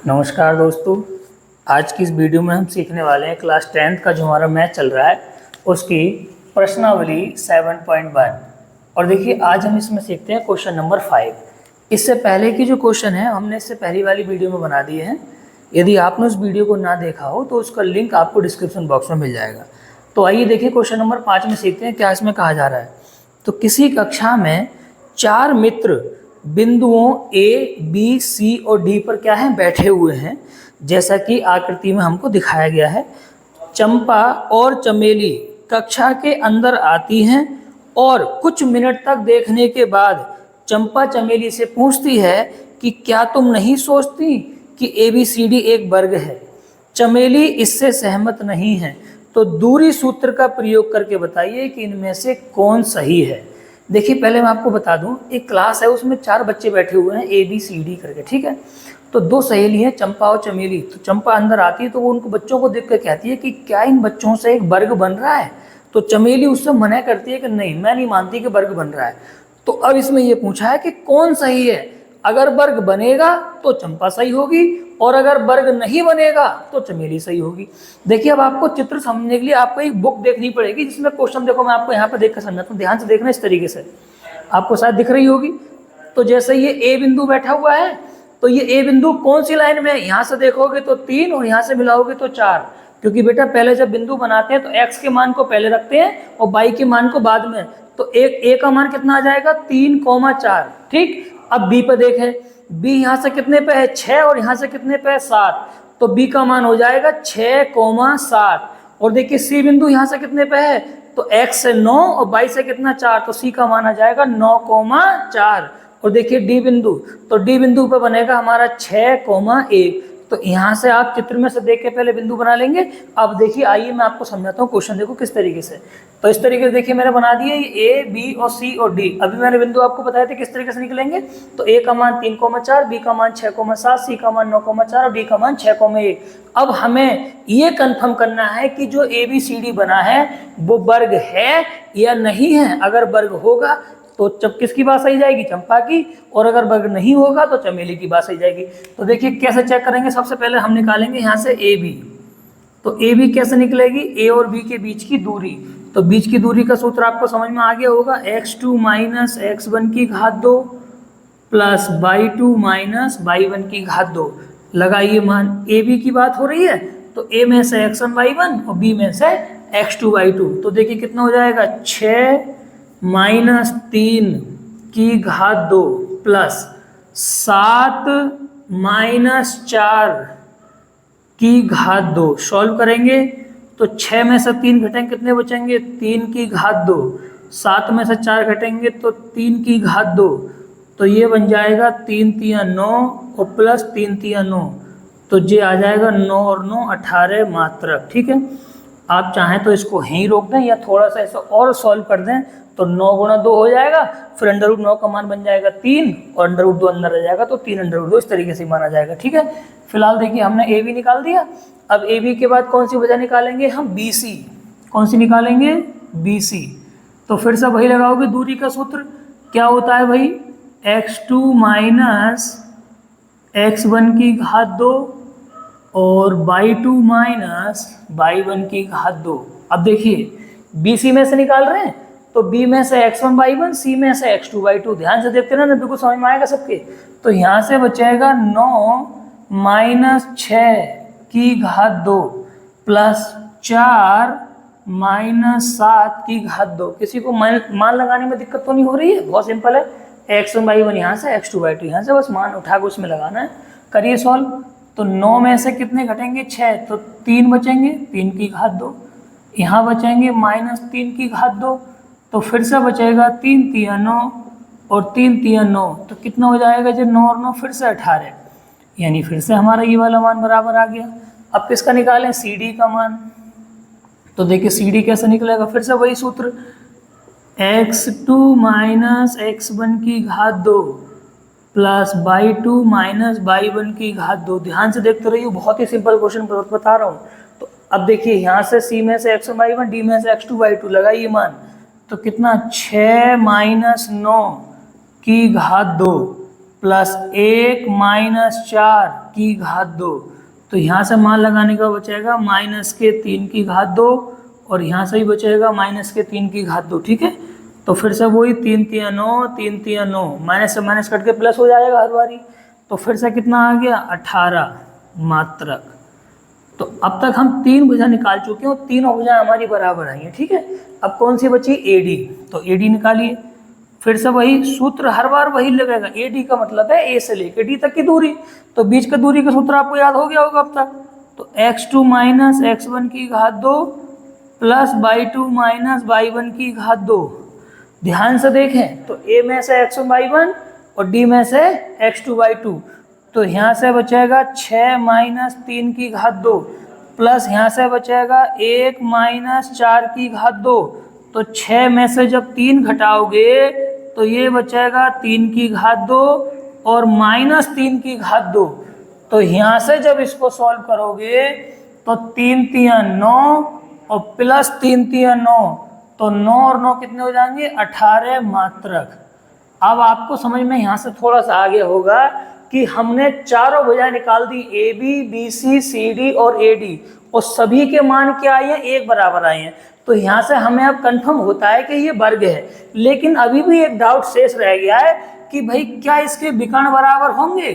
नमस्कार दोस्तों। आज की इस वीडियो में हम सीखने वाले हैं क्लास 10th का जो हमारा मैथ चल रहा है उसकी प्रश्नावली 7.1। और देखिए आज हम इसमें सीखते हैं क्वेश्चन नंबर 5। इससे पहले की जो क्वेश्चन है हमने इससे पहली वाली वीडियो में बना दिए हैं। यदि आपने उस वीडियो को ना देखा हो तो उसका लिंक आपको डिस्क्रिप्शन बॉक्स में मिल जाएगा। तो आइए देखिए क्वेश्चन नंबर 5 में सीखते हैं क्या इसमें कहा जा रहा है। तो किसी कक्षा में 4 मित्र बिंदुओं ए, बी, सी और डी पर क्या है बैठे हुए हैं, जैसा कि आकृति में हमको दिखाया गया है। चंपा और चमेली कक्षा के अंदर आती हैं और कुछ मिनट तक देखने के बाद चंपा चमेली से पूछती है कि क्या तुम नहीं सोचती कि ABCD एक वर्ग है। चमेली इससे सहमत नहीं है, तो दूरी सूत्र का प्रयोग करके बताइए कि इनमें से कौन सही है। देखिए पहले मैं आपको बता दूं, एक क्लास है उसमें 4 बच्चे बैठे हुए हैं ABCD करके, ठीक है। तो 2 सहेली हैं चंपा और चमेली। तो चंपा अंदर आती है तो वो उनको बच्चों को देख कर कहती है कि क्या इन बच्चों से एक वर्ग बन रहा है। तो चमेली उससे मना करती है कि नहीं, मैं नहीं मानती कि वर्ग बन रहा है। तो अब इसमें ये पूछा है कि कौन सही है। अगर वर्ग बनेगा तो चंपा सही होगी और अगर वर्ग नहीं बनेगा तो चमेली सही होगी। देखिए अब आपको चित्र समझने के लिए आपको एक बुक देखनी पड़ेगी जिसमें क्वेश्चन, देखो मैं आपको यहाँ पे देख कर समझाता हूँ, ध्यान से देखना। इस तरीके से आपको शायद दिख रही होगी। तो जैसे ये ए बिंदु बैठा हुआ है तो ये ए बिंदु कौन सी लाइन में है, यहाँ से देखोगे तो 3 और यहाँ से मिलाओगे तो 4। क्योंकि बेटा पहले जब बिंदु बनाते हैं तो x के मान को पहले रखते हैं और y के मान को बाद में। तो एक a का मान कितना आ जाएगा 3,4, ठीक। अब b पे देखें, b यहाँ से कितने पे है 6 और यहाँ से कितने पे है 7, तो b का मान हो जाएगा 6,7। और देखिए c बिंदु यहाँ से कितने पे है, तो x से 9 और y से कितना 4, तो c का मान आ जाएगा 9,4। और देखिए d बिंदु, तो d बिंदु पे बनेगा हमारा 6,1। तो यहाँ से आप चित्र में से देख के पहले बिंदु बना लेंगे। अब देखिए आइए मैं आपको समझाता हूँ क्वेश्चन, देखो किस तरीके से। तो इस तरीके से देखिए मैंने बना दिए ए, बी और सी और डी। अभी मैंने बिंदु आपको बताया था किस तरीके से निकलेंगे। तो ए का मान 3,4, बी का मान 6,7, सी का मान 9,4 और डी का मान 6,1। अब हमें ये कंफर्म करना है कि जो ABCD बना है वो वर्ग है या नहीं है। अगर वर्ग होगा तो जब किसकी बात सही जाएगी, चंपा की, और अगर वर्ग नहीं होगा तो चमेली की बात सही जाएगी। तो देखिए कैसे चेक करेंगे। सबसे पहले हम निकालेंगे यहाँ से AB। तो AB कैसे निकलेगी, A और B के बीच की दूरी। तो बीच की दूरी का सूत्र आपको समझ में आ गया होगा, x2 माइनस x1 की घात 2 प्लस y2 माइनस y1 की घात 2। लगाइए मान, AB की बात हो रही है तो A में से x1 y1 और B में से x2 y2। तो देखिए कितना हो जाएगा 6 माइनस 3 की घात 2 प्लस 7 माइनस 4 की घात 2। सॉल्व करेंगे तो 6 में से 3 घटेंगे, कितने बचेंगे 3 की घात 2। 7 में से 4 घटेंगे तो 3 की घात 2। तो ये बन जाएगा 3 तिया 9 और प्लस 3 तिया 9। तो ये आ जाएगा 9 और 9 18 मात्रक, ठीक है। आप चाहें तो इसको यहीं रोक दें या थोड़ा सा ऐसा और सॉल्व कर दें तो 9 गुणा 2 हो जाएगा, फिर √9 का मान बन जाएगा 3 और √2 अंदर रह जाएगा तो 3√2 इस तरीके से माना जाएगा, ठीक है। फिलहाल देखिए हमने AB निकाल दिया। अब AB के बाद कौन सी वजह निकालेंगे हम, BC। कौन सी निकालेंगे, BC। तो फिर से वही लगाओगे दूरी का सूत्र, क्या होता है भाई, x2 माइनस x1 की घात 2 और y2 माइनस y1 की घात 2। अब देखिए BC में से निकाल रहे हैं तो B में से x1 y1, C में से x2 y2। ध्यान से देखते ना, बिल्कुल समझ में आएगा सबके। तो यहाँ से बचेगा 9 माइनस 6 की घात 2 प्लस 4 माइनस 7 की घात 2। किसी को मान लगाने में दिक्कत तो नहीं हो रही है, बहुत सिंपल है। x1 y1 यहाँ से, x2 y2 यहाँ से, बस मान उठा के उसमें लगाना है। करिए सॉल्व। तो 9 में से कितने घटेंगे 6, तो 3 बचेंगे, 3 की घात 2। यहाँ बचेंगे माइनस 3 की घात 2। तो फिर से बचेगा 3 तिया 9 और 3 तिया 9। तो कितना हो जाएगा जब 9 और 9 फिर से 18, यानी फिर से हमारा ये वाला मान बराबर आ गया। अब किसका निकालें, CD का मान। तो देखिए CD कैसे निकलेगा, फिर से वही सूत्र, x2 माइनस x1 की घात 2 प्लस y2 माइनस y1 की घात 2। ध्यान से देखते रहिए, बहुत ही सिंपल क्वेश्चन बता रहा हूँ। तो अब देखिए यहाँ से C में से x1 y1, D में से x2 y2 लगाइए मान। तो कितना 6 माइनस 9 की घात 2 प्लस 1 माइनस 4 की घात 2। तो यहाँ से मान लगाने का बचेगा माइनस के 3 की घात 2 और यहाँ से भी बचेगा माइनस के 3 की घात 2। ठीक है, तो फिर से वही 3 3 9, 3 3 9, माइनस से माइनस कट के प्लस हो जाएगा हर बारी। तो फिर से कितना आ गया 18 मात्रक। तो अब तक हम 3 भुजा निकाल चुके हैं और तीनों भुजाएं हमारी बराबर आई हैं। ठीक है, अब कौन सी बची AD, तो AD निकालिए। फिर से वही सूत्र हर बार वही लगेगा, AD का मतलब है A से लेकर D तक की दूरी। तो बीच की दूरी का सूत्र आपको याद हो गया होगा अब तक। तो x2 माइनस x1 की घात 2 प्लस y2 माइनस y1 की घात 2। ध्यान से देखें तो A में से x1 y1 और D में से x2 y2। तो यहाँ से बचेगा 6 माइनस 3 की घात 2 प्लस यहाँ से बचेगा 1 माइनस 4 की घात 2। तो 6 में से जब 3 घटाओगे तो ये बचेगा 3 की घात 2 और माइनस 3 की घात 2। तो यहाँ से जब इसको सॉल्व करोगे तो 3 3 9 और प्लस 3 3 9, तो 9 और 9 कितने हो जाएंगे 18 मात्रक। अब आपको समझ में यहाँ से थोड़ा सा आगे होगा कि हमने चारों भुजाएं निकाल दी, AB BC CD और AD, और सभी के मान क्या आए हैं, एक बराबर आए हैं। तो यहाँ से हमें अब कंफर्म होता है कि ये वर्ग है। लेकिन अभी भी एक डाउट शेष रह गया है कि भाई क्या इसके विकर्ण बराबर होंगे।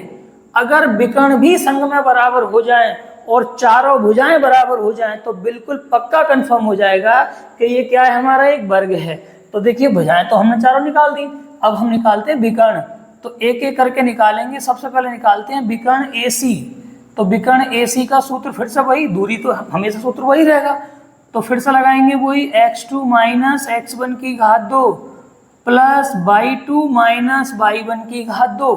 अगर विकर्ण भी संग में बराबर हो जाएं और चारों भुजाएं बराबर हो जाएं तो बिल्कुल पक्का कंफर्म हो जाएगा कि ये क्या है, हमारा एक वर्ग है। तो देखिए भुजाएं तो हमने चारों निकाल दी, अब हम निकालते हैं विकर्ण। तो एक एक करके निकालेंगे। सबसे पहले निकालते हैं विकर्ण AC। तो विकर्ण AC का सूत्र फिर से वही, दूरी तो हमेशा सूत्र वही रहेगा। तो फिर से लगाएंगे वही x2 माइनस x1 की घात 2 प्लस y2 माइनस y1 की घात 2।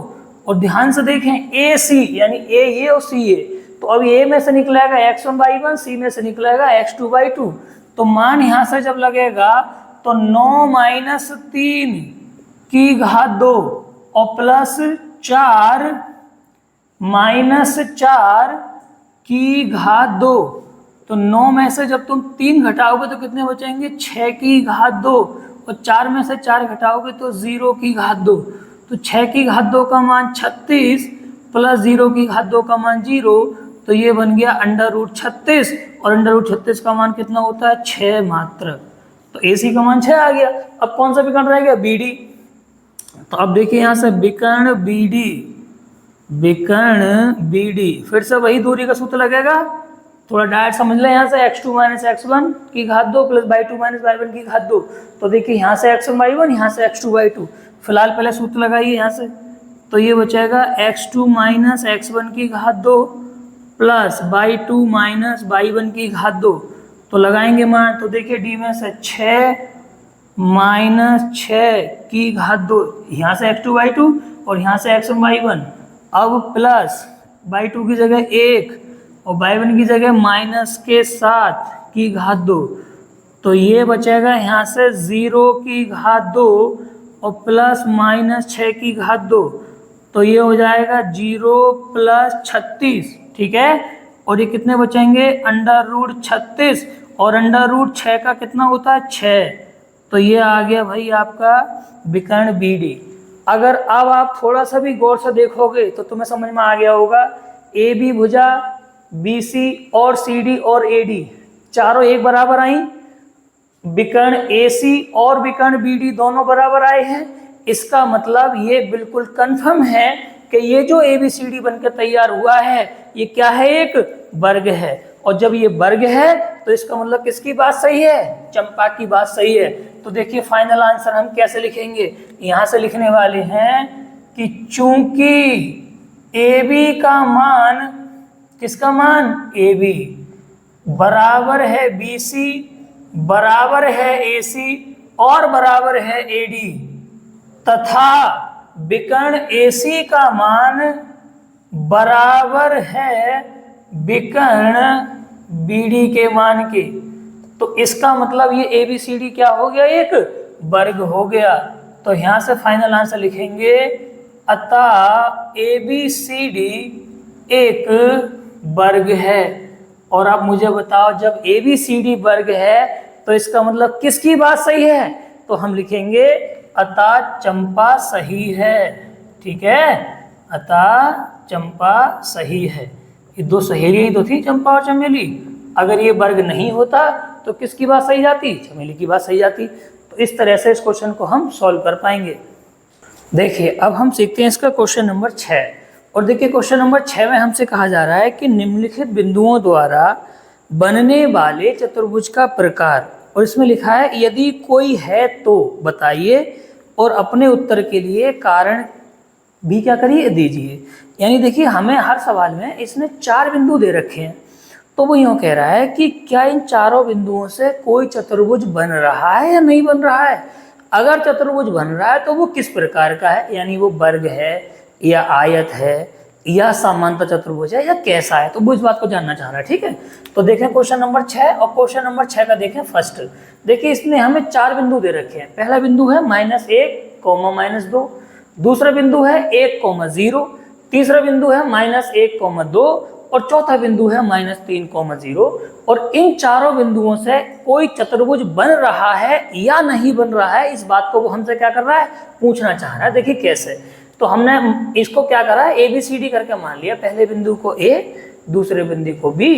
और ध्यान से देखें AC यानी A ये और C ये, तो अब A में से निकलेगा x1 y1, C में से निकलेगा x2 y2। तो मान यहाँ से जब लगेगा तो 9 माइनस 3 की घात 2 और प्लस 4 माइनस 4 की घात 2। तो 9 में से जब तुम 3 घटाओगे तो कितने बचेंगे 6 की घात 2 और 4 में से 4 घटाओगे तो 0 की घात 2। तो 6 की घात 2 का मान 36 प्लस 0 की घात 2 का मान 0। तो ये बन गया अंडर रूट 36 और अंडर रूट 36 का मान कितना होता है 6 मात्रक। तो AC का मान 6 आ गया। अब कौन सा विकर्ण रह गया BD। तो अब देखिए यहाँ से विकर्ण BD, विकर्ण BD फिर से वही दूरी का सूत्र लगेगा। थोड़ा डायरेक्ट समझ लें, यहाँ से x2 माइनस x1 की घात 2 प्लस y2 माइनस y1 की घात 2। तो देखिए यहाँ से x1 y1, यहाँ से x2 y2। फिलहाल पहले सूत्र लगाइए यहाँ से। तो ये बचेगा x2 माइनस x1 की घात 2 प्लस y2 माइनस y1 की घात 2। तो लगाएंगे मान, तो देखिए D में से 6 माइनस 6 की घात 2, यहाँ से x2 y2 और यहाँ से x1 y1। अब प्लस y2 की जगह 1 और y1 की जगह माइनस के 7 की घात 2। तो ये बचेगा यहाँ से 0 की घात 2 और प्लस माइनस 6 की घात 2। तो ये हो जाएगा 0 प्लस 36। ठीक है, और ये कितने बचेंगे अंडर रूट 36 और अंडर रूट 6 का कितना होता है 6। तो ये आ गया भाई आपका विकर्ण BD। अगर अब आप थोड़ा सा भी गौर से देखोगे तो तुम्हें समझ में आ गया होगा AB भुजा, BC और CD और AD चारों एक बराबर आई। विकर्ण AC और विकर्ण BD दोनों बराबर आए हैं। इसका मतलब ये बिल्कुल कंफर्म है कि ये जो ABCD बनकर तैयार हुआ है ये क्या है, एक वर्ग है। और जब ये वर्ग है तो इसका मतलब किसकी बात सही है, चंपा की बात सही है। तो देखिए फाइनल आंसर हम कैसे लिखेंगे, यहाँ से लिखने वाले हैं कि चूंकि AB का मान, किसका मान AB, बराबर है BC, बराबर है AC और बराबर है AD, तथा विकर्ण AC का मान बराबर है विकर्ण BD के मान के। तो इसका मतलब ये ABCD क्या हो गया, एक वर्ग हो गया। तो यहाँ से फाइनल आंसर लिखेंगे अतः ABCD एक वर्ग है। और अब मुझे बताओ जब ABCD वर्ग है तो इसका मतलब किसकी बात सही है, तो हम लिखेंगे अतः चंपा सही है। ठीक है। अतः चंपा सही है। ये दो सहेलियां ही तो थी, चंपा और चमेली। अगर ये वर्ग नहीं होता तो किसकी बात सही जाती? चमेली की बात सही जाती। तो इस तरह से इस क्वेश्चन को हम सॉल्व कर पाएंगे। देखिए अब हम सीखते हैं इसका क्वेश्चन नंबर 6। और देखिए क्वेश्चन नंबर 6 में हमसे कहा जा रहा है कि निम्नलिखित बिंदुओं द्वारा बनने वाले चतुर्भुज का प्रकार, और इसमें लिखा है यदि कोई है तो बताइए और अपने उत्तर के लिए कारण भी क्या करिए दीजिए। यानी देखिए हमें हर सवाल में इसने 4 बिंदु दे रखे हैं, तो वो यूँ कह रहा है कि क्या इन चारों बिंदुओं से कोई चतुर्भुज बन रहा है या नहीं बन रहा है। अगर चतुर्भुज बन रहा है तो वो किस प्रकार का है, यानी वो वर्ग है या आयत है या समांतर चतुर्भुज है या कैसा है, तो वो इस बात को जानना चाह रहा है। ठीक है, तो देखें क्वेश्चन नंबर 6, और क्वेश्चन नंबर 6 का देखें फर्स्ट। देखिए इसने हमें 4 बिंदु दे रखे हैं। पहला बिंदु है -1, -2, दूसरा बिंदु है 1, 0, तीसरा बिंदु है -1, 2 और चौथा बिंदु है -3, 0। और इन चारों बिंदुओं से कोई चतुर्भुज बन रहा है या नहीं बन रहा है, इस बात को वो हमसे क्या कर रहा है, पूछना चाह रहा है। देखिए कैसे, तो हमने इसको क्या करा है, ABCD करके मान लिया। पहले बिंदु को A, दूसरे बिंदु को B,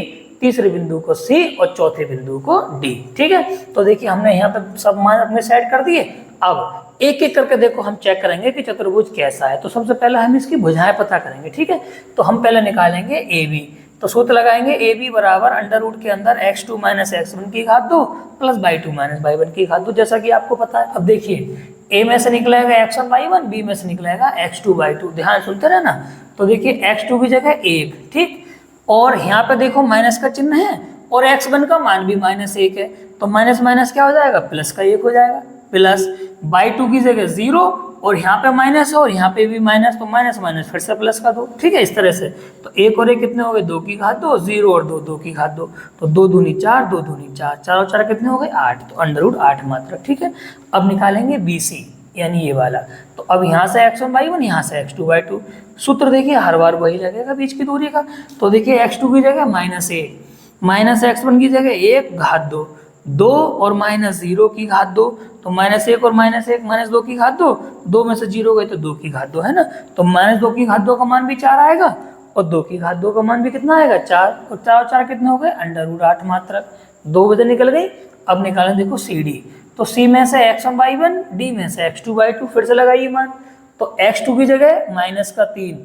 तीसरे बिंदु को C और चौथे बिंदु को D। ठीक है, तो देखिए हमने यहाँ पे सब मान अपने सेट कर दिए। अब एक एक करके देखो हम चेक करेंगे कि चतुर्भुज कैसा है। तो सबसे पहले हम इसकी भुजाएं पता करेंगे। ठीक है, तो हम पहले निकालेंगे AB, तो सूत्र लगाएंगे AB बराबर अंडर रूट के अंदर x2 - x1 की घात 2 प्लस y2 - y1 की घात 2, जैसा कि आपको पता है। अब देखिए A में से निकलेगा x1 y1, B में से निकलेगा x2 y2। ध्यान सुनते रहना। तो देखिए x2 की जगह 1, ठीक, और यहाँ पे देखो माइनस का चिन्ह है और x1 का मान भी -1 है, तो माइनस माइनस क्या हो जाएगा, प्लस का 1 हो जाएगा। प्लस y2 की जगह 0 और यहाँ पे माइनस है और यहाँ पे भी माइनस, तो माइनस माइनस फिर से प्लस का 2। ठीक है, इस तरह से। तो 1 और 1 कितने हो गए, 2 की घात 2, 0 और 2, 2 की घात 2, तो 2 दूनी 4, 2 दूनी 4, 4 और 4 कितने हो गए, 8, तो अंडर रूट 8 मात्रक। ठीक है, अब निकालेंगे BC यानी ये वाला। तो अब यहाँ से x1 y1, यहाँ से x2 y2। सूत्र देखिए हर बार वही लगेगा बीच की दूरी का। तो देखिए x2 की जगह -1, -x1 की जगह 1 घात 2, 2 और -0 की घात 2, तो -1 और -1 -2 की घात 2, 2 में से 0 गए तो 2 की घात 2 है ना, तो -2 की घात 2 का मान भी 4 आएगा और 2 की घात 2 का मान भी कितना आएगा, 4, और 4 और 4 कितने हो गए, अंडर रूट 8 मात्रक। 2 बजे निकल गई। अब निकालें देखो CD, तो C में से x1 y1, D में से x2 y2, फिर से लगाइए मान। तो x2 की जगह -3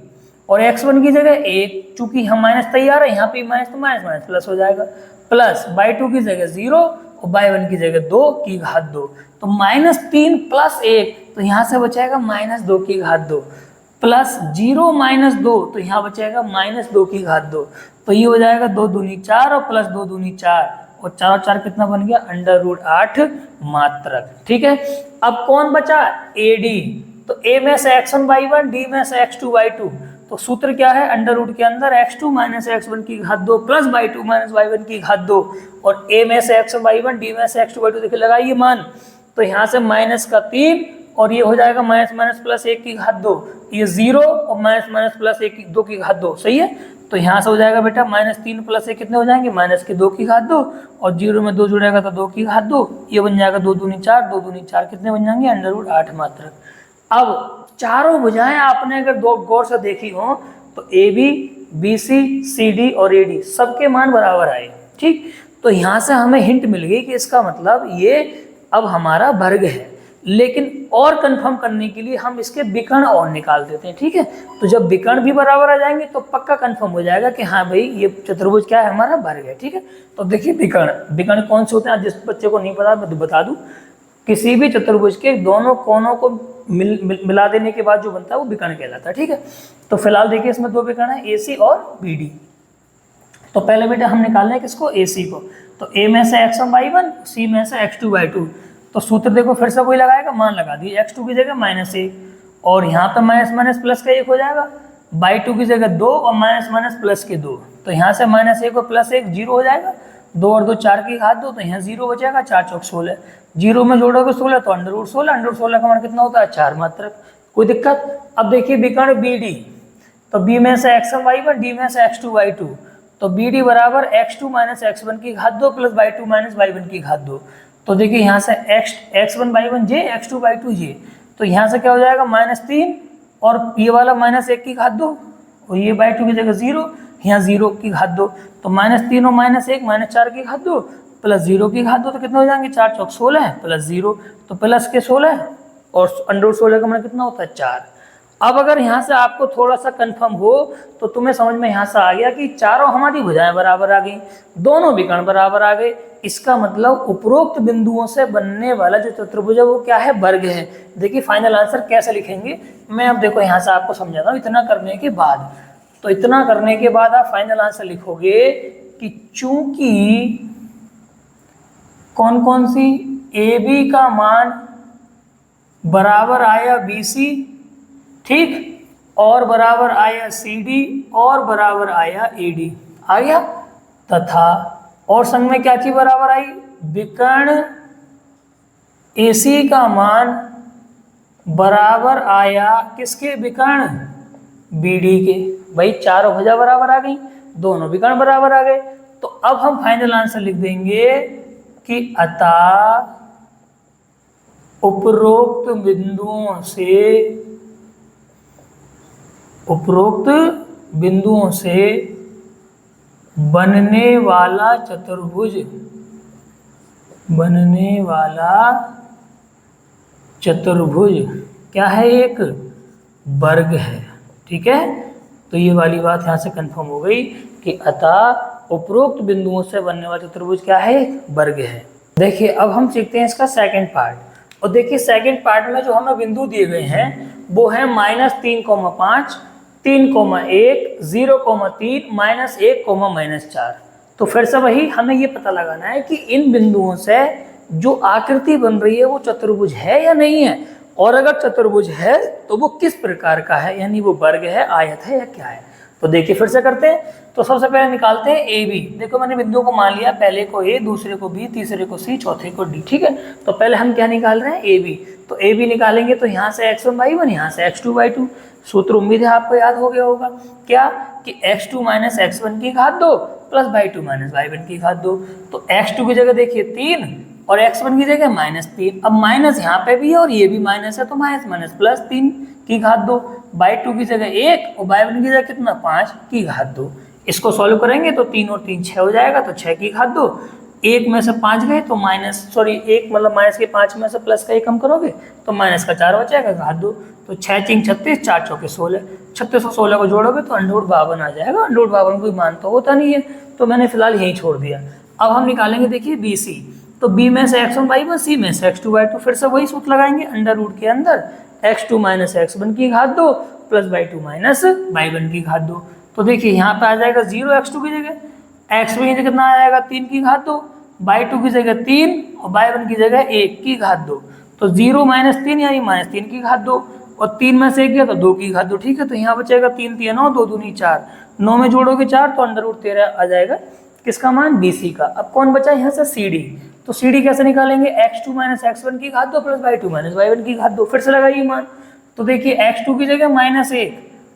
और x1 की जगह 1, चूंकि हम माइनस तैयार है, यहाँ पे माइनस तो माइनस माइनस प्लस हो जाएगा। प्लस y2 की जगह 0 और y1 की जगह 2 की घात 2, तो -3 + 1, तो यहाँ से बचेगा -2 की घात 2, प्लस 0 - 2, तो यहाँ बचेगा -2 की घात 2, तो ये हो जाएगा 2 दूनी 4 और प्लस 2 दूनी 4 और 4 और 4 कितना बन गया, अंडर रूट 8 मात्रक। ठीक है, अब कौन बचा, AD। तो A में से x1 y1, D में से x2 y2, तो सूत्र क्या है, अंडर रूट के अंदर x2 - x1 की घात 2 प्लस y2 - y1 की घात 2, और A में से x1 y1, D में से x2 y2, देखिए लगाइए मान। तो यहाँ से -3 और ये हो जाएगा -1 की घात 2, ये 0 और -1 की घात 2, सही है। तो यहाँ से हो जाएगा बेटा -3 + 1 कितने हो जाएंगे, -2 की घात 2, और 0 में 2 जुड़ेगा तो 2 की घात 2, ये बन जाएगा 2 दूनी 4, 2 दूनी 4 कितने बन जाएंगे, अंडर रूट 8 मात्रक। अब चारों भुजाएं आपने अगर दो गौर से देखी हो तो AB, BC, CD और AD सबके मान बराबर आए। ठीक, तो यहाँ से हमें हिंट मिल गई कि इसका मतलब ये अब हमारा वर्ग है। लेकिन और कंफर्म करने के लिए हम इसके विकर्ण और निकाल देते हैं। ठीक है, तो जब विकर्ण भी बराबर आ जाएंगे तो पक्का कंफर्म हो जाएगा कि हाँ भाई ये चतुर्भुज क्या है, हमारा वर्ग है। ठीक है, तो देखिए विकर्ण कौन से होते हैं, जिस बच्चे को नहीं पता मैं बता दूं, किसी भी चतुर्भुज के दोनों कोनों को मिला देने के बाद जो बनता है वो विकर्ण कहलाता है। ठीक है, तो फिलहाल देखिए इसमें 2 विकर्ण है, AC और BD। तो पहले बेटा हम निकाल रहे हैं किसको, AC को। तो A में से x1 y1, C में से x2 y2, तो सूत्र देखो फिर से कोई लगाएगा, मान लगा दिए, x2 की जगह -1 और यहाँ पे माइनस प्लस का 1 हो जाएगा, y2 की जगह 2 और माइनस प्लस के 2, तो यहाँ से -1 और +1 0 हो जाएगा, 2 और 2 4 की घात 2, तो यहाँ 0 बचेगा, 4 चौक 16, 0 में जोड़ोगे 16 तो अंडर रूट 16 का मान कितना होता है, 4 मात्रक। कोई दिक्कत। अब देखिए विकर्ण BD, तो B में से x1 y1, D में से x2 y2, तो BD बराबर x2 - x1 की घात 2 प्लस y2 - y1 की घात 2। तो देखिए यहाँ से x1 y1 j, x2 y2 j, तो यहाँ से क्या हो जाएगा -3 और ये वाला -1 की घात 2 और ये बाई 2 की जगह 0, यहाँ 0 की घात 2, तो -3 और -1 -4 की घात 2 प्लस 0 की घात 2, तो कितने हो जाएंगे 4 चौक 16 प्लस 0, तो प्लस के 16 और √16 का मतलब कितना होता है 4। अब अगर यहाँ से आपको थोड़ा सा कंफर्म हो तो तुम्हें समझ में यहाँ से आ गया कि चारों हमारी भुजाएं बराबर आ गई, दोनों विकर्ण बराबर आ गए। इसका मतलब उपरोक्त बिंदुओं से बनने वाला जो चतुर्भुज है वो क्या है, वर्ग है। देखिए फाइनल आंसर कैसे लिखेंगे, मैं अब देखो यहाँ से आपको समझाता हूँ। इतना करने के बाद, तो इतना करने के बाद आप फाइनल आंसर लिखोगे कि चूंकि कौन कौन सी ए बी का मान बराबर आया BC, ठीक, और बराबर आया CD और बराबर आया AD, आ गया, तथा और संग में क्या चीज बराबर आई, विकर्ण AC का मान बराबर आया किसके, विकर्ण BD के। भाई चारों भुजा बराबर आ गई, दोनों विकर्ण बराबर आ गए, तो अब हम फाइनल आंसर लिख देंगे कि अतः उपरोक्त बिंदुओं से बनने वाला चतुर्भुज क्या है, एक वर्ग है। ठीक है, तो ये वाली बात यहाँ से कंफर्म हो गई कि अतः उपरोक्त बिंदुओं से बनने वाला चतुर्भुज क्या है, एक वर्ग है। देखिए अब हम सीखते हैं इसका सेकंड पार्ट। और देखिए सेकंड पार्ट में जो हमें बिंदु दिए गए हैं वो है -3,5, 3,1, 0,3, -1, -4। तो फिर से वही हमें ये पता लगाना है कि इन बिंदुओं से जो आकृति बन रही है वो चतुर्भुज है या नहीं है, और अगर चतुर्भुज है तो वो किस प्रकार का है, यानी वो वर्ग है, आयत है या क्या है। तो देखिए फिर से करते हैं। तो सबसे पहले निकालते हैं AB। देखो मैंने बिंदुओं को मान लिया, पहले को A, दूसरे को B, तीसरे को C, चौथे को D। ठीक है, तो पहले हम क्या निकाल रहे हैं, AB। तो AB निकालेंगे तो यहाँ से x1 y1, यहाँ से x2 y2। सूत्र उम्मीद है आपको याद हो गया होगा, क्या कि x2 - x1 की घात 2 प्लस y2 - y1 की घात 2। तो x2 की जगह देखिए 3 और x1 की जगह -3। अब माइनस यहाँ पे भी है और ये भी माइनस है, तो माइनस प्लस 3 की घात 2, y2 की जगह 1 और y1 की जगह कितना 5 की घात 2। इसको सॉल्व करेंगे तो 3 और 3 6 हो जाएगा, तो 6 की घात 2। 1 में से 5 गए तो एक मतलब माइनस के 5 में से प्लस का 1 कम करोगे तो माइनस का 4 बचेगा, घात 2। तो 6 3 36, 4 चौके 16, 36 और 16 को जोड़ोगे तो √52 आ जाएगा। √52 कोई मान तो होता नहीं है, तो मैंने फिलहाल यही छोड़ दिया। अब हम निकालेंगे देखिए BC। तो B में से x1 y1, C में से x2 y2। फिर से वही सूत्र लगाएंगे, अंडर रूट के अंदर x2 - x1 की घात 2 प्लस y2 - y1 की घात 2। तो देखिए यहाँ पे आ जाएगा 0 x2 की जगह, x1 की जगह कितना आ जाएगा 3 की घात 2, y2 की जगह 3 और y1 की जगह 1 की घात 2। तो 0 - 3 यानी -3 की घात 2, और 3 में से 1 गया तो 2 की घात 2। ठीक है, तो यहाँ बचेगा 3 3 9, 2 दूनी 4, 9 में जोड़ोगे 4 तो √13 आ जाएगा किसका मान, BC का। अब कौन बचा यहाँ से, CD। तो CD कैसे निकालेंगे, x2 - x1 की घात 2 प्लस y2 - y1 की घात 2। फिर से लगाइए मान, तो देखिए x2 की जगह -1,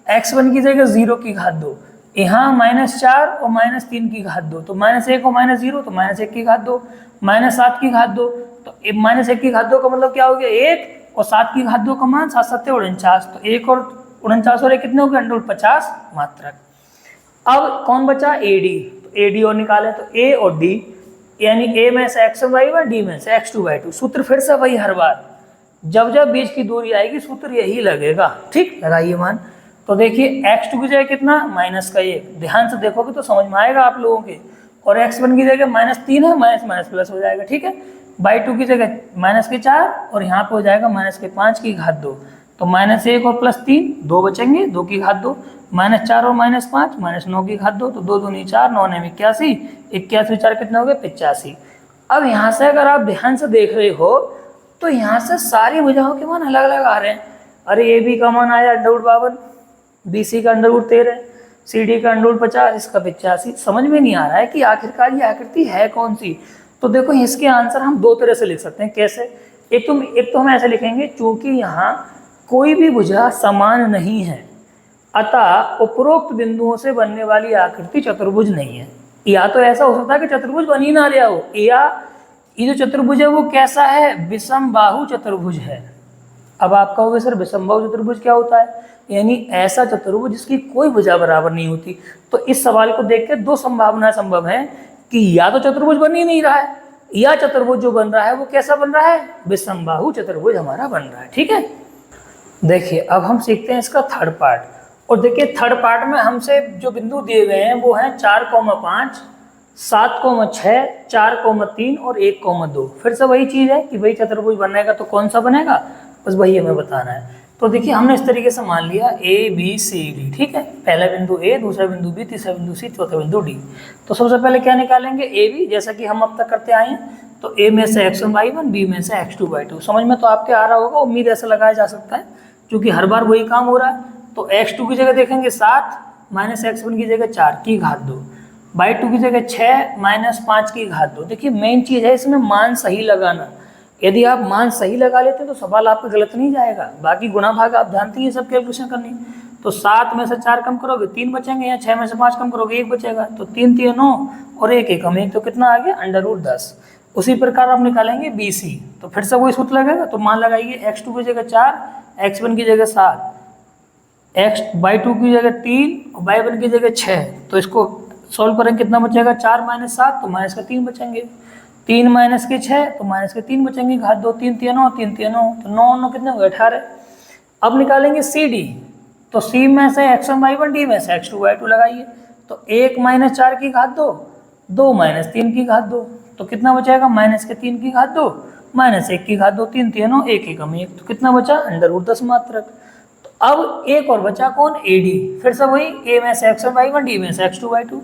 x1 की जगह 0 की घात 2, यहाँ -4 और -3 की घात 2, तो -1 और -0 तो -1 की घात 2, -7 की घात 2। तो -1 की घात 2 का मतलब क्या हो गया, 1, और 7 की घात 2 का मान 7 7 49, तो 1 और 49 और 1 कितने हो गए, √50 मात्रक। अब कौन बचा, AD। तो AD और निकालें तो A और D, यानी A में से x1 y1, D में से x2 y2। सूत्र फिर से वही, हर बार जब जब बीच की दूरी आएगी सूत्र यही लगेगा। ठीक, लगाइए मान। तो देखिए x2 की जगह कितना, -1, ध्यान से देखोगे तो समझ में आएगा आप लोगों के। और x1 की जगह -3 है, माइनस प्लस हो जाएगा। ठीक है, y2 की जगह -4 और यहाँ पे हो जाएगा -5 की घात 2। तो -1 और +3 2 बचेंगे, 2 की घात 2, -4 और -5 -9 की घात 2, तो 2 दूनी 4, 9 ने 81, 81 4 कितने हो गए, 85। अब यहाँ से अगर आप ध्यान से देख रहे हो तो यहाँ से सारी भुजाओं के मान अलग अलग आ रहे हैं। अरे AB का मान आया √52, BC का √13, CD का √50, इसका 85। समझ में नहीं आ रहा है कि आखिरकार ये आकृति है कौन सी। तो देखो इसके आंसर हम दो तरह से लिख सकते हैं। कैसे, एक तो हम ऐसे लिखेंगे, चूंकि यहाँ कोई भी भुजा समान नहीं है अतः उपरोक्त बिंदुओं से बनने वाली आकृति चतुर्भुज नहीं है। या तो ऐसा हो सकता है कि चतुर्भुज बन ही ना रहा हो, या ये जो चतुर्भुज है वो कैसा है, विषम बाहु चतुर्भुज है। अब आप कहोगे सर विषमबाहु चतुर्भुज क्या होता है? यानी ऐसा चतुर्भुज जिसकी कोई भुजा बराबर नहीं होती। तो इस सवाल को देख के दो संभावनाएं संभव है कि या तो चतुर्भुज बन ही नहीं रहा है, या चतुर्भुज जो बन रहा है वो कैसा बन रहा है? विषमबाहु चतुर्भुज हमारा बन रहा है। ठीक है, देखिए अब हम सीखते हैं इसका थर्ड पार्ट। और देखिए थर्ड पार्ट में हमसे जो बिंदु दिए गए हैं वो हैं 4,5, 7,6, 4,3 और 1,2। फिर से वही चीज़ है कि भाई चतुर्भुज बनेगा तो कौन सा बनेगा, बस वही हमें बताना है। तो देखिए हमने इस तरीके से मान लिया A B C D। ठीक है, पहला बिंदु A, दूसरा बिंदु B, तीसरा बिंदु C, चौथा बिंदु D। तो सबसे पहले क्या निकालेंगे? A B, जैसा कि हम अब तक करते आए हैं। तो A में से x1 y1, B में से x2 y2। समझ में तो आपके आ रहा होगा, उम्मीद ऐसा लगाया जा सकता है क्योंकि हर बार वही काम हो रहा है। तो x2 की जगह देखेंगे 7 माइनस x1 की जगह 4 की घात 2, y2 की जगह 6 माइनस 5 की घात 2। देखिए मेन चीज़ है इसमें मान सही लगाना। यदि आप मान सही लगा लेते हैं तो सवाल आपका गलत नहीं जाएगा। बाकी गुणा भाग आप जानते हैं सब कैलकुलेशन करनी। तो 7 में से 4 कम करोगे 3 बचेंगे, या 6 में से 5 कम करोगे 1 बचेगा। तो 3 3 9 और 1 1 1, तो कितना आ गया? √10। उसी प्रकार आप निकालेंगे BC। तो फिर से वही सूत्र लगेगा। तो मान लगाइए x2 की जगह 4, x1 की जगह 7, y2 की जगह 3 और y1 की जगह 6। तो इसको सॉल्व करेंगे कितना बचेगा? 4 माइनस 7 तो माइनस का 3 बचेंगे, 3 माइनस के 6 तो माइनस के 3 बचेंगे, घात 2, 3 3 9, 3 3 9, तो 9 9 कितने हो गए? 18। अब निकालेंगे CD। तो C में से x1 y1, D में से x2 y2 लगाइए। तो 1 माइनस 4 की घात 2, 2 माइनस 3 की घात 2, तो कितना बचेगा? माइनस के 3 की घात 2 माइनस 1 की घात 2, 3 3 9, 1 1 1, तो कितना बचा? √10 मात्रक। तो अब एक और बचा कौन? AD। फिर से वही, A में से x1 y1, D में से x2 y2।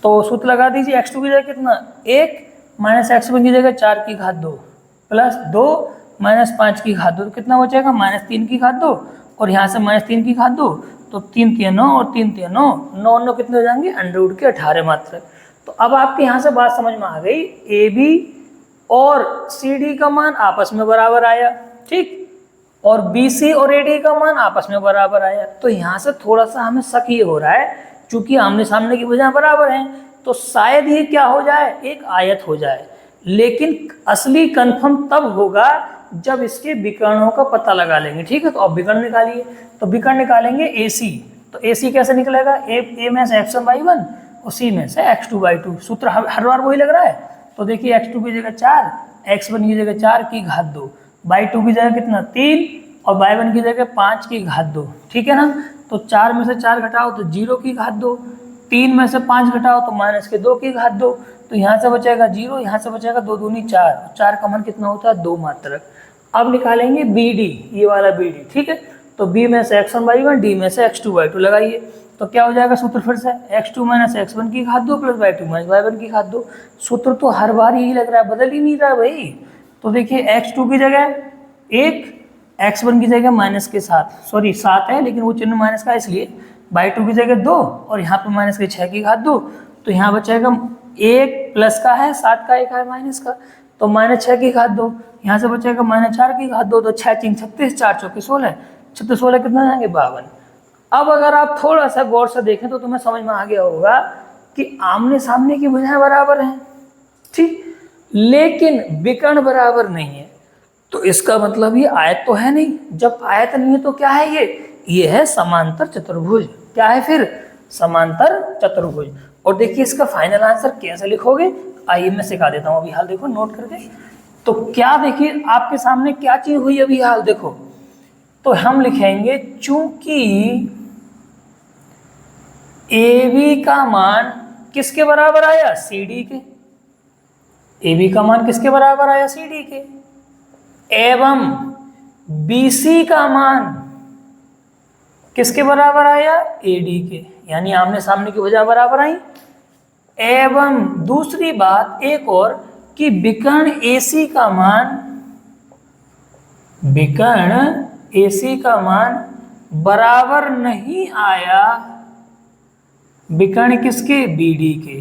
तो सूत्र लगा दीजिए। x2 की जगह कितना? 1 माइनस x1 की जगह 4 की घात 2 प्लस 2 माइनस 5 की घात 2, तो कितना बचेगा? माइनस 3 की घात 2 और यहाँ से माइनस 3 की घात 2, तो 3 3 9 और 3 3 9, 9 9 कितने हो जाएंगे? √18 मात्रक। तो अब आपके यहाँ से बात समझ में आ गई, AB और CD का मान आपस में बराबर आया, ठीक, और BC और AD का मान आपस में बराबर आया। तो यहाँ से थोड़ा सा हमें शक ये हो रहा है, चूंकि आमने सामने की भुजाएं बराबर हैं तो शायद ये क्या हो जाए? एक आयत हो जाए। लेकिन असली कंफर्म तब होगा जब इसके विकर्णों का पता लगा लेंगे। ठीक है, तो अब विकर्ण निकालिए। तो विकर्ण निकालेंगे AC। तो AC कैसे निकलेगा? A में से x1 y1 और C में से x2 y2। सूत्र हर बार वही लग रहा है। तो देखिए x2 की जगह 4, x1 की जगह 4 की घात 2, y2 की जगह कितना? 3 और y1 की जगह 5 की घात 2। ठीक है ना? तो 4 में से 4 घटाओ तो 0 की घात 2, 3 में से 5 घटाओ तो माइनस के 2 की घात 2, तो यहाँ से बचेगा 0, यहाँ से बचेगा 2 दूनी 4, 4 का मान कितना होता है? 2 मात्रक। अब निकालेंगे BD, ये वाला BD। ठीक है, तो B में से x1 y1, D में से x2 y2 लगाइए। तो क्या हो जाएगा सूत्र? फिर से x2 माइनस x1 की घात 2 प्लस y2 माइनस y1 की घात 2। सूत्र तो हर बार यही लग रहा है, बदल ही नहीं रहा भाई। तो देखिए x2 की जगह 1, x1 की जगह माइनस के 7, सॉरी 7 है लेकिन वो चिन्ह माइनस का इसलिए, y2 की जगह 2 और यहाँ पे माइनस के 6 की घात 2, तो यहाँ बचेगा 1 प्लस का है, 7 का 1 है माइनस का, तो माइनस 6 की घात 2, यहाँ से बचेगा माइनस 4 की घात 2, तो 6 3 36, 4 चौके 16, 36 16 कितना जाएंगे? 52। अब अगर आप थोड़ा सा गौर से देखें तो तुम्हें समझ में आ गया होगा कि आमने सामने की भुजाएं बराबर हैं, ठीक, लेकिन विकर्ण बराबर नहीं है। तो इसका मतलब ये आयत तो है नहीं। जब आयत नहीं है तो क्या है? ये है समांतर चतुर्भुज। क्या है फिर? समांतर चतुर्भुज। और देखिए इसका फाइनल आंसर कैसे लिखोगे, आइए मैं सिखा देता हूँ अभी हाल, देखो नोट करके। तो क्या देखिए आपके सामने क्या चीज हुई अभी हाल, देखो। तो हम लिखेंगे चूंकि AB का मान किसके बराबर आया? CD के। AB का मान किसके बराबर आया? CD के। एवं BC का मान किसके बराबर आया? AD के। यानी आमने सामने की भुजा बराबर आई। एवं दूसरी बात एक और कि विकर्ण AC का मान बराबर नहीं आया विकर्ण किसके? BD के।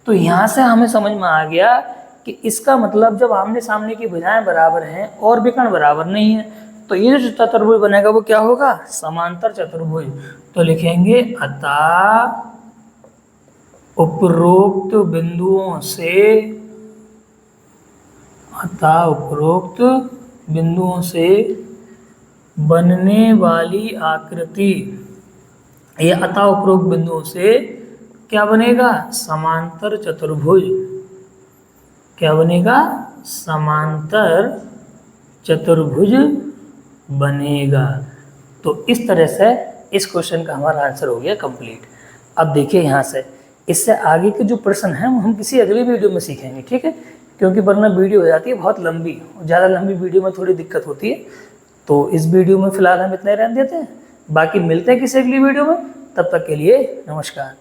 तो यहां से हमें समझ में आ गया कि इसका मतलब जब आमने सामने की भुजाएं बराबर हैं और विकर्ण बराबर नहीं है तो ये जो चतुर्भुज बनेगा वो क्या होगा? समांतर चतुर्भुज। तो लिखेंगे अतः उपरोक्त बिंदुओं से बनने वाली आकृति या अतः उपरोक्त बिंदुओं से क्या बनेगा? समांतर चतुर्भुज। क्या बनेगा? समांतर चतुर्भुज बनेगा। तो इस तरह से इस क्वेश्चन का हमारा आंसर हो गया कंप्लीट। अब देखिए यहाँ से इससे आगे के जो प्रश्न हैं हम किसी अगली वीडियो में सीखेंगे, ठीक है? क्योंकि वरना वीडियो हो जाती है बहुत लंबी, ज़्यादा लंबी वीडियो में थोड़ी दिक्कत होती है। तो इस वीडियो में फिलहाल हम इतना ही रहने देते हैं, बाकी मिलते हैं किसी अगली वीडियो में। तब तक के लिए नमस्कार।